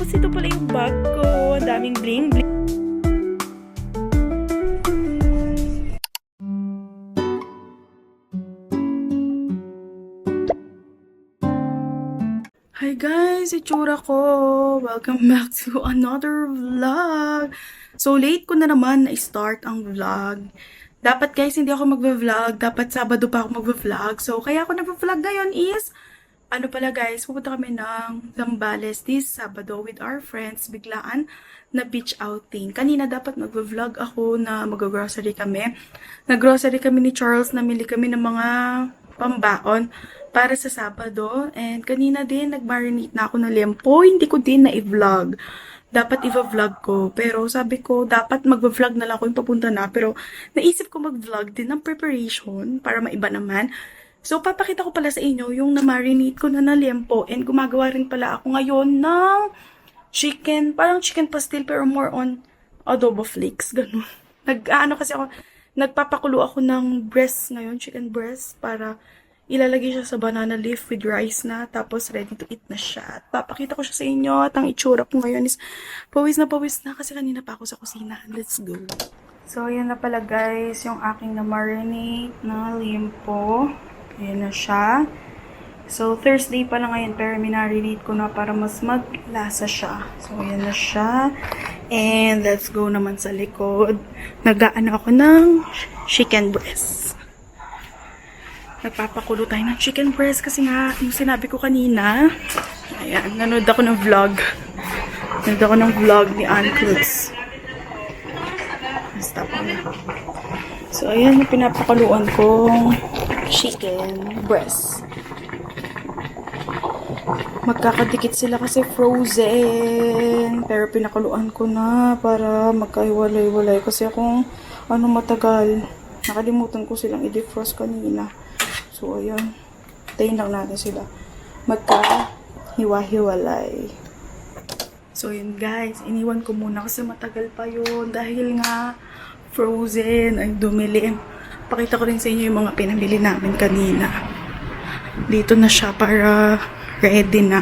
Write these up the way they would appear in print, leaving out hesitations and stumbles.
guys, ito pala yung bag ko. Ang daming bling bling. Hi guys, itsura ko. Welcome back to another vlog. So late ko na naman na-start ang vlog. Dapat guys, hindi ako magva-vlog. Dapat Sabado pa ako magva-vlog. So kaya ako nagva-vlog ngayon is ano pala guys, pupunta kami ng Zambales this Sabado with our friends, biglaan na beach outing. Kanina dapat mag-vlog ako na mag-grocery kami. Nag-grocery kami ni Charles, namili kami ng mga pambaon para sa Sabado. And kanina din, nag-marinate na ako ng liempo. Hindi ko din na-vlog. Dapat i-vlog ko. Pero sabi ko, dapat mag-vlog na lang ako yung papunta na. Pero naisip ko mag-vlog din ng preparation para maiba naman. So, papakita ko pala sa inyo yung na-marinate ko na liempo. And gumagawa rin pala ako ngayon ng chicken, parang chicken pastil pero more on adobo flakes, ganun. Kasi ako, nagpapakulo ako ng breast ngayon, chicken breast, para ilalagay siya sa banana leaf with rice na, tapos ready to eat na siya. At papakita ko siya sa inyo at ang itsura ko ngayon is pawis na kasi kanina pa ako sa kusina. Let's go! So, ayan na pala guys, yung aking na-marinate na liempo. Ayan na siya. So, Thursday pa lang ngayon, pero minarinate ko na para mas maglasa siya. So, ayan na siya. And, let's go naman sa likod. Nag-aano ako ng chicken breast. Nagpapakulo tayo ng chicken breast kasi nga, yung sinabi ko kanina, ayan, nanood ako ng vlog. Nanood ako ng vlog ni Ann Cruz. Stop ko na. So, ayan yung pinapakuluan kong chicken breast. Magkakadikit sila kasi frozen. Pero pinakuluan ko na para magkahiwalay-walay. Kasi akong matagal. Nakalimutan ko silang i-defrost kanina. So, ayun. Tayin lang natin sila. Magkahiwa-hiwalay. So, yun guys. Iniwan ko muna kasi matagal pa yun. Dahil nga frozen. Ay, dumilim. Pakita ko rin sa inyo yung mga pinamili namin kanina. Dito na siya para ready na.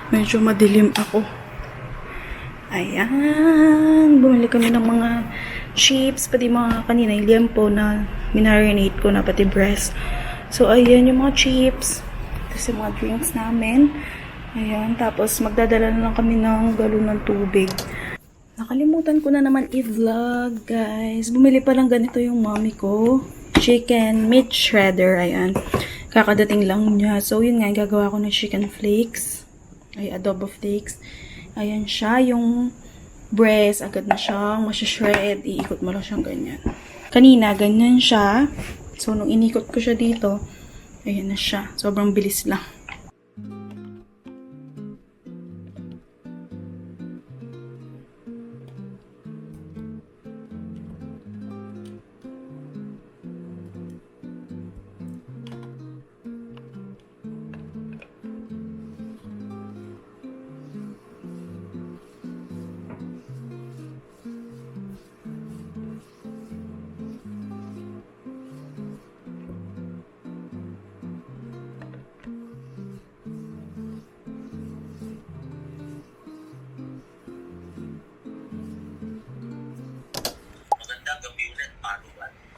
Medyo madilim ako. Ayan. Bumili kami ng mga chips. Pati mga kanina yung liempo na minarinate ko na pati breast. So, ayan yung mga chips. Tapos yung mga drinks namin. Ayan. Tapos magdadala na lang kami ng galon ng tubig. Nakalimutan ko na naman i-vlog, guys. Bumili pa lang ganito yung mommy ko. Chicken meat shredder. Ayan. Kakadating lang niya. So, yun nga. Gagawa ko ng chicken flakes. Ay, adobo flakes. Ayan siya. Yung breast. Agad na siyang masya-shred. Iikot mo lang siyang ganyan. Kanina, ganyan siya. So, nung inikot ko siya dito, ayan na siya. Sobrang bilis lang.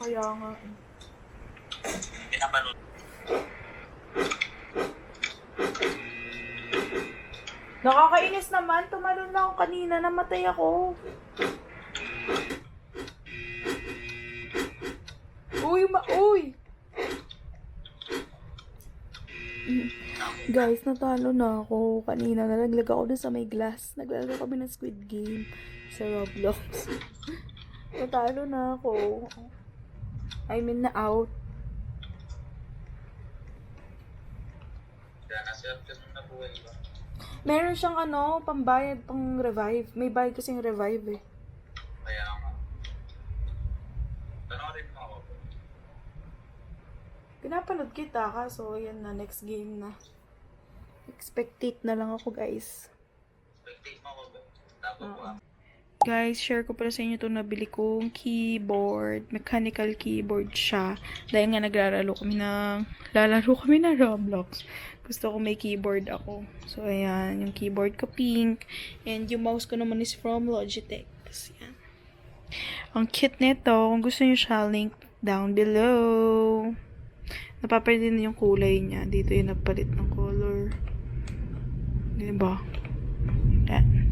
Kaya nga. Pinapanood. Nakakainis naman. Tumalon na ako kanina. Namatay ako. Uy! Guys, natalo na ako. Kanina, nalaglag ako dun sa may glass. Naglalaro kami ng Squid Game sa Roblox. Natalo na ako. I mean na out. Kaya naswerte mo na buhay ba? Meron siyang pambayad, pang revive. May bayad kasing revive eh. Kaya nga. Panoorin mo ako. Pinapanood kita kaso yan na, next game na. Expectate na lang ako guys. Spectate mo ako ba? Tapos Guys, share ko pala sa inyo itong nabili kong keyboard. Mechanical keyboard siya. Dahil nga lalaro kami ng Roblox. Gusto ko may keyboard ako. So, ayan. Yung keyboard ko pink. And yung mouse ko naman is from Logitech. Tapos, yan. Ang cute nito. Kung gusto nyo siya, link down below. Napapalit din yung kulay niya. Dito yung napalit ng color. Diba? Yan.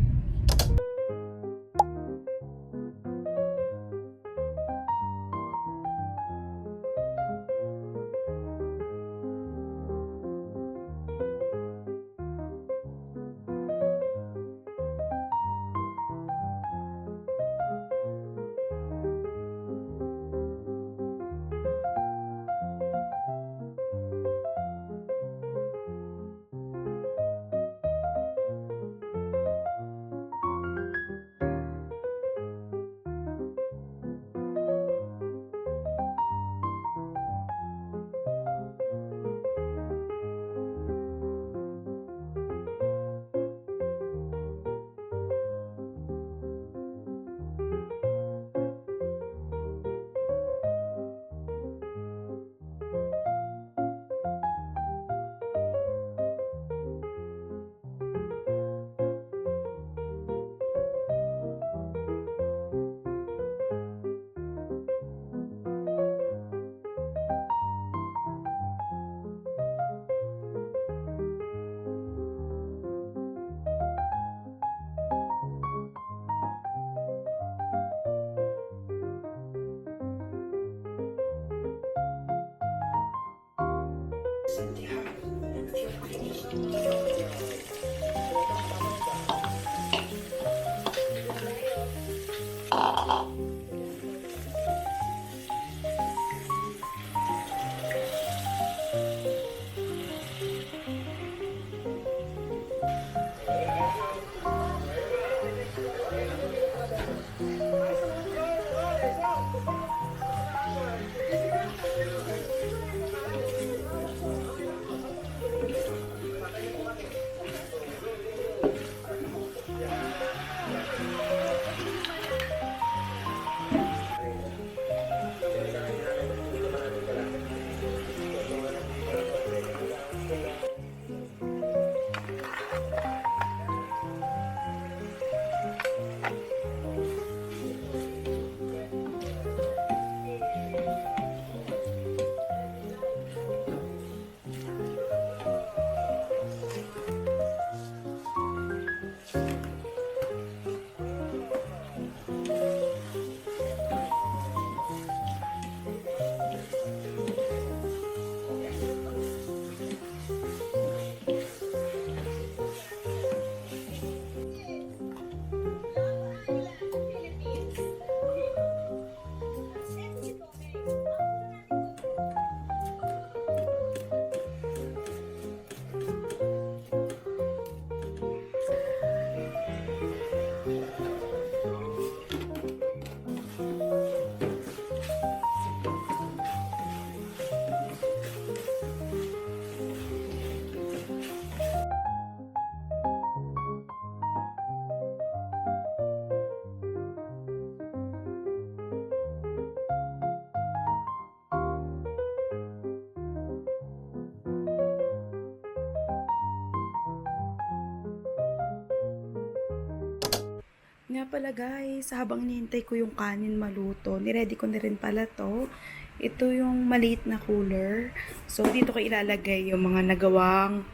Nga pala guys, habang hinihintay ko yung kanin maluto, niready ko na rin pala to. Ito yung maliit na cooler. So, dito ko ilalagay yung mga nagawang,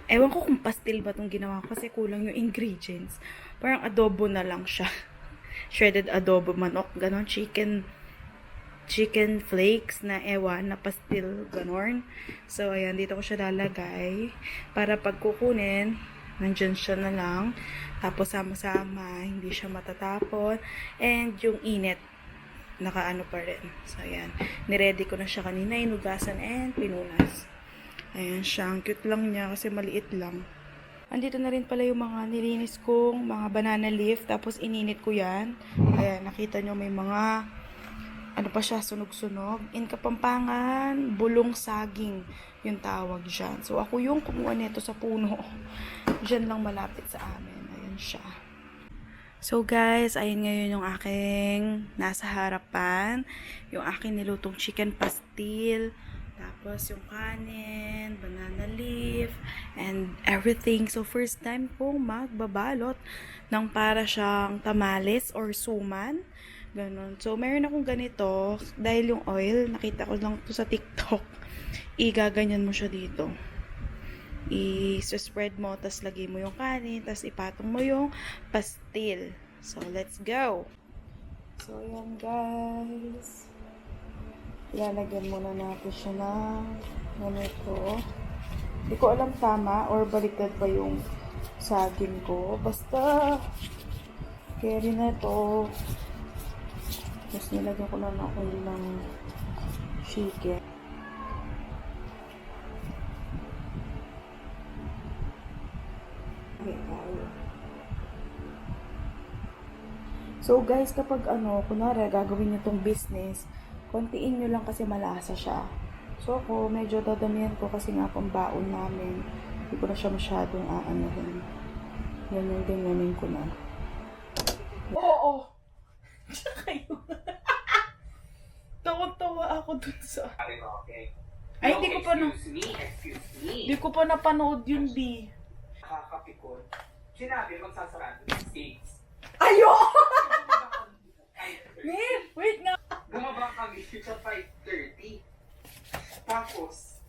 ewan ko kung pastil ba itong ginawa ko kasi kulang yung ingredients. Parang adobo na lang siya. Shredded adobo manok, ganon, chicken flakes na ewan, na pastil, ganon. So, ayan, dito ko siya lalagay para pag kukunin, nandyan siya na lang. Tapos sama-sama, hindi siya matatapon. And yung init, nakaano pa rin. So, ayan. Niready ko na siya kanina, inugasan and pinunas. Ayan siya. Ang cute lang niya kasi maliit lang. Andito na rin pala yung mga nilinis kong mga banana leaf. Tapos ininit ko yan. Ayan, nakita nyo may mga ano pa siya, sunog-sunog. In Kapampangan, bulong saging yung tawag dyan. So, ako yung kumuha nito sa puno. Dyan lang malapit sa amin. Ayan siya. So guys, ayun ngayon yung aking nasa harapan. Yung aking nilutong chicken pastil. Tapos yung kanin, banana leaf, and everything. So first time kong magbabalot ng para siyang tamales or suman. Ganon. So meron akong ganito. Dahil yung oil, nakita ko lang to sa TikTok. Igaganyan mo siya dito. I-spread mo, tas lagay mo yung kanin, tas ipatong mo yung pastil. So, let's go! So, yan guys. Ilalagyan muna natin siya ng ganito. Hindi ko alam tama or baliktad pa yung saging ko. Basta, carry na ito. Tapos nilagyan ko na ako ng chicken. So guys, kapag kunwari gagawin niyo tong business, kontiin niyo lang kasi malasa siya. So ako, medyo dadamihan ko kasi nga pang baon namin. Hindi ko na siya masyadong aanahin. Yan yung ganyanin ko na. Oo! Tsaka yun. Tawa-tawa ako dun sa... Okay. Ay, hindi ko pa na... Excuse me. Hindi ko pa napanood yun, B. Nakakapikon. Sinabi, magsasarado ng States. Ayo! Wait nga! Bumaba kami sa 5:30. Tapos,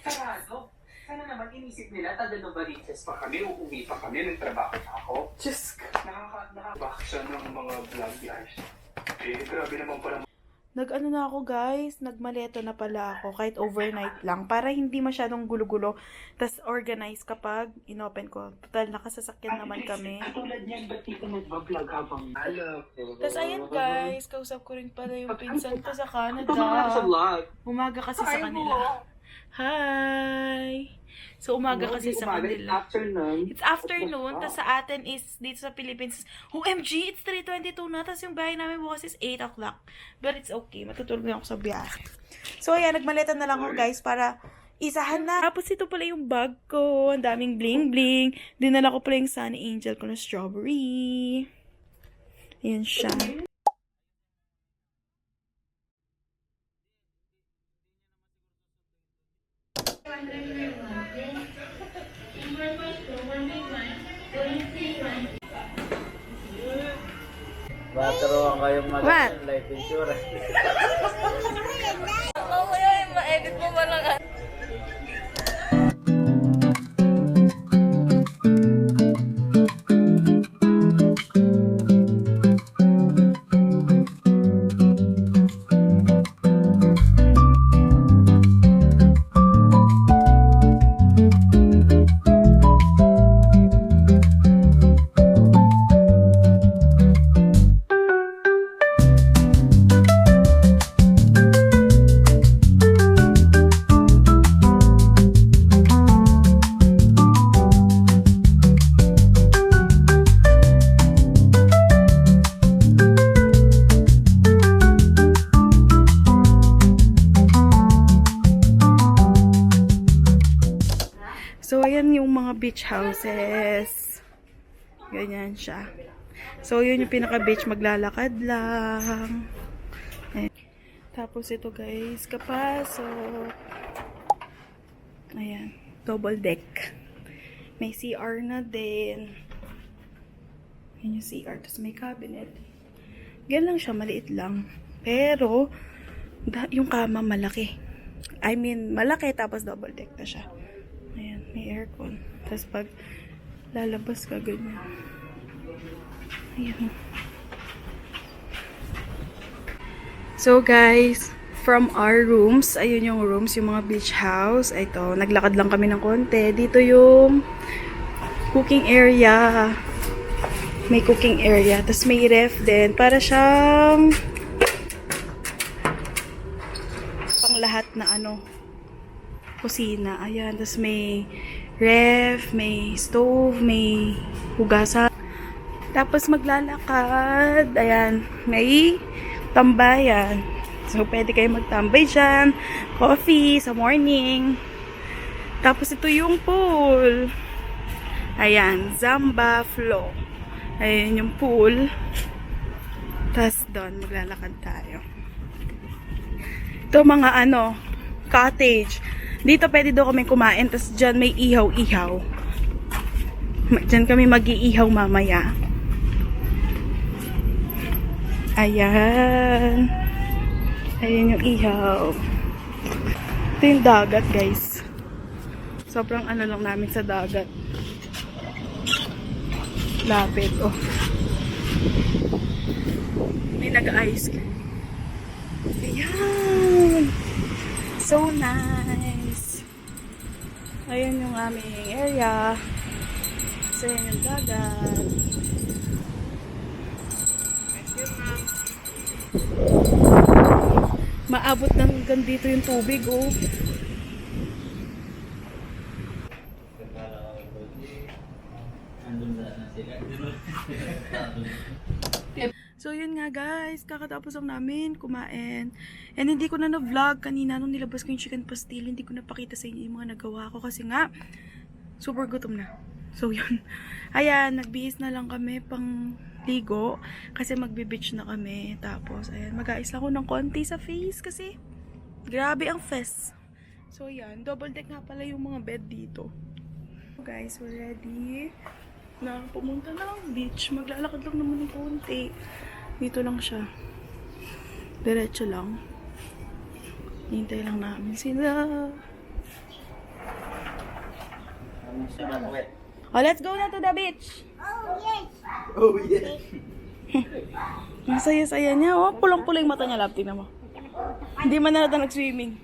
sarado. Sana naman inisip nila, taga Novaliches pa kami, uuwi pa kami, nagtrabaho na ako. Diyos ko. Nakaka-back siya ng mga vlog guys. Eh, grabe naman pala. Nag-ano na ako guys, nagmaleto na pala ako kahit overnight lang para hindi masyadong gulo-gulo. Tas organize kapag inopen ko. Total, nakasasakyan naman kami. Katulad niyan, ba't di ka nag-vlog habang alam ko? Tas ayan guys, kausap ko rin pala yung pinsan ko sa Sa Canada. vlog. Umaga kasi sa kanila. Hi! So, umaga kasi sa kanila. Afternoon. It's afternoon, tas sa atin is, dito sa Philippines, OMG, it's 3:22 na, tas yung bahay namin bukas is 8 o'clock. But it's okay, matutulog na ako sa biyahe. So, ayan, nagmaleta na lang ako guys para isahan na. Tapos ito pala yung bag ko, ang daming bling-bling. Dinala ko pala yung Sunny Angel ko na strawberry. Ayan siya. Maturuan kayong What? mag- life insurance. So, ayan yung mga beach houses. Ganyan siya. So, yun yung pinaka-beach. Maglalakad lang. Ayan. Tapos, ito guys, kapasok. Ayan. Double deck. May CR na din. Ayan yung CR. Tapos, may cabinet. Ganyan lang siya. Maliit lang. Pero, yung kama malaki. I mean, malaki tapos double deck na siya. Ayan, may aircon. Tapos pag lalabas ka, ganyan. Ayan. So guys, from our rooms, ayun yung rooms, yung mga beach house. Ito, naglakad lang kami ng konti. Dito yung cooking area. May cooking area. Tapos may ref din. Para siyang pang lahat na kusina. Ayan. Tapos may ref, may stove, may hugasan. Tapos maglalakad. Ayan. May tambayan. So, pwede kayo magtambay dyan. Coffee sa morning. Tapos ito yung pool. Ayan. Zamba flow. Ayan yung pool. Tapos doon, maglalakad tayo. Ito mga cottage. Dito pwede daw kami kumain. Tapos dyan may ihaw-ihaw. Dyan kami mag-iihaw mamaya. Ayan. Ayan yung ihaw. Ito yung dagat, guys. Sobrang lang namin sa dagat. Lapit, oh. May nag-ice. Ayan. So nice. Ayan yung aming area. So, ayan yung dagat. Maabot ng hanggang dito yung tubig, oh. So yun nga guys, kakatapos lang namin kumain. And hindi ko na na-vlog kanina nung nilabas ko yung chicken pastil. Hindi ko napakita sa inyo yung mga nagawa ko kasi nga super gutom na. So yun. Ayan, nagbihis na lang kami pang ligo kasi magbe-beach na kami. Tapos ayan, mag-aayos lang ako ng konti sa face kasi grabe ang fest. So yan, double deck nga pala yung mga bed dito. So guys, we're ready na pumunta na lang beach. Maglalakad lang naman ng konti. Dito lang siya. Diretso lang. Hintay lang namin sila. Oh, let's go na to the beach. Oh, yes. Ang saya-saya niya. Oh, pulang-pula yung mata niya, love. Tingnan mo. Hindi man na nag-swimming.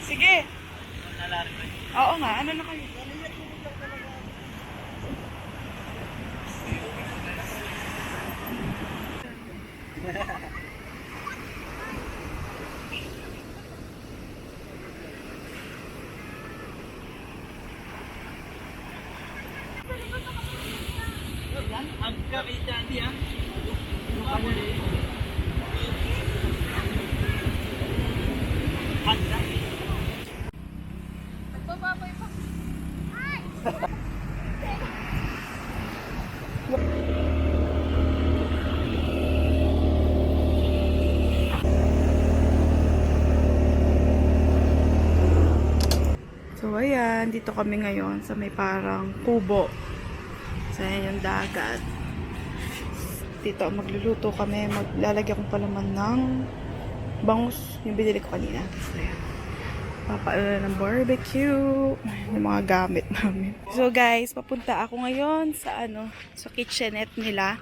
Sige. Oo nga, ano na kayo? Ang kapita niya. So, ayan. Dito kami ngayon sa may parang kubo. So, ayan yung dagat. Dito, magluluto kami. Maglalagyan ko palaman ng bangus. Yung binili ko kanina. So, ayan. Papaala ng barbecue. Yung mga gamit namin. So, guys, papunta ako ngayon sa sa kitchenette nila.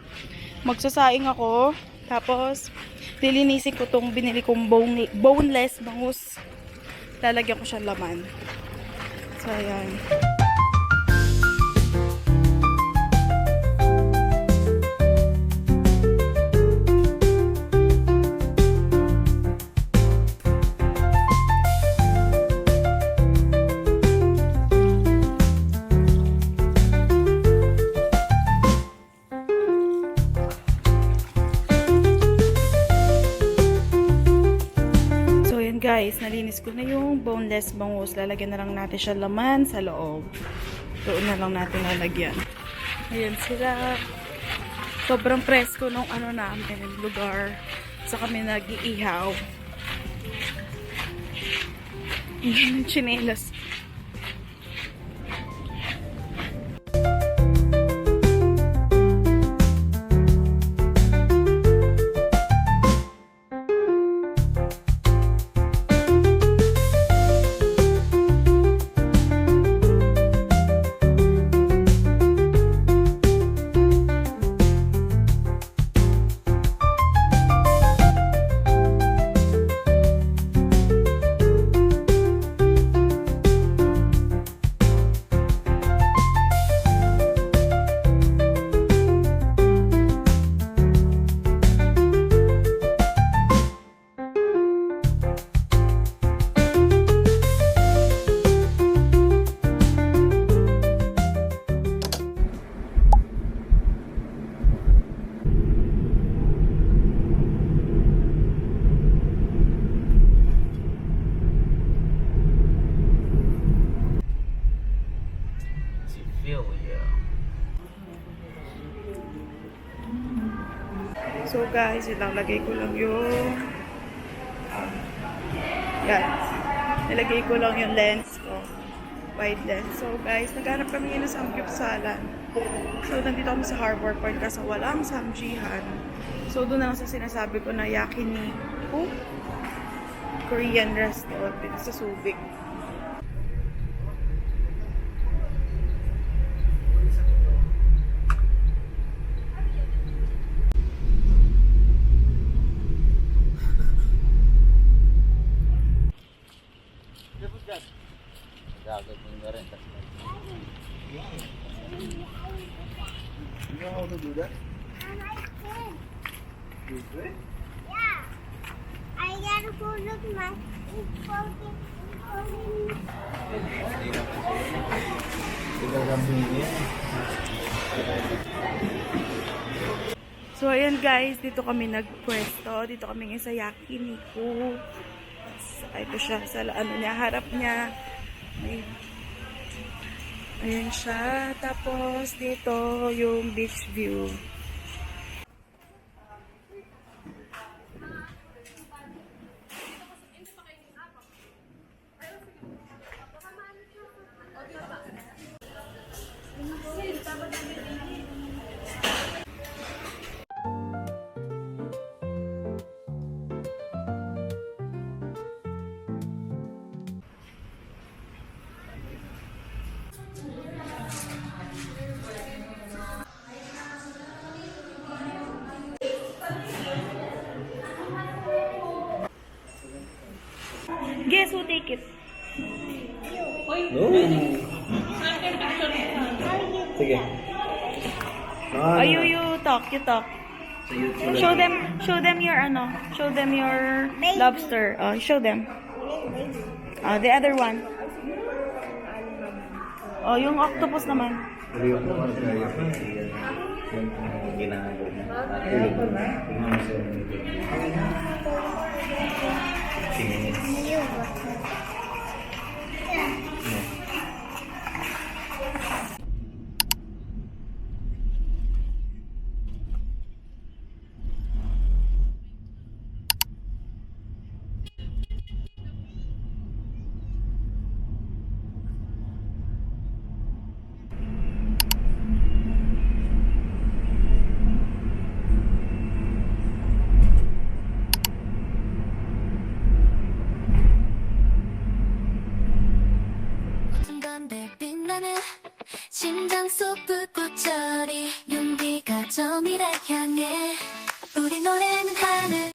Magsasaing ako. Tapos, lilinisin ko tong binili kong boneless bangus. Lalagyan ko siyang laman. So, ayan. Guys, nalinis ko na yung boneless bangus. Lalagyan na lang natin siya laman sa loob. Doon na lang natin lalagyan. Ayan sila. Sobrang presko nung namin, lugar. Sa kami nag-iihaw. Yung chinelas. So guys, ilalagay ko lang yung yan. Nilagay ko lang yung lens ko. Wide lens. So guys, naghanap kami ng samgyupsalan. So nandito kami sa Harbor Point kasi walang samjihan. So doon na lang sa sinasabi ko na yakiniku Korean restaurant dito sa Subic. Dagat mo na rin. You know how to do that? You good? Yeah. I gotta go look my So ayan guys, dito kami nagpwesto. Dito kami ngayon sa yakiniku. Ito siya sa ano niya, harap niya. Ayan siya. Tapos dito yung beach view. Guess who take it? No. Sige. Oh, you talk, you talk. Show them your show them your lobster. Oh, show them. The other one. Oh, yung octopus naman. Hindi ako mag-kaya pa. Yung ginagawa mo. Tingin. 건데 빛나는 심장 속 불꽃처리 용기가 저 미래 향해 우리 노래는 하늘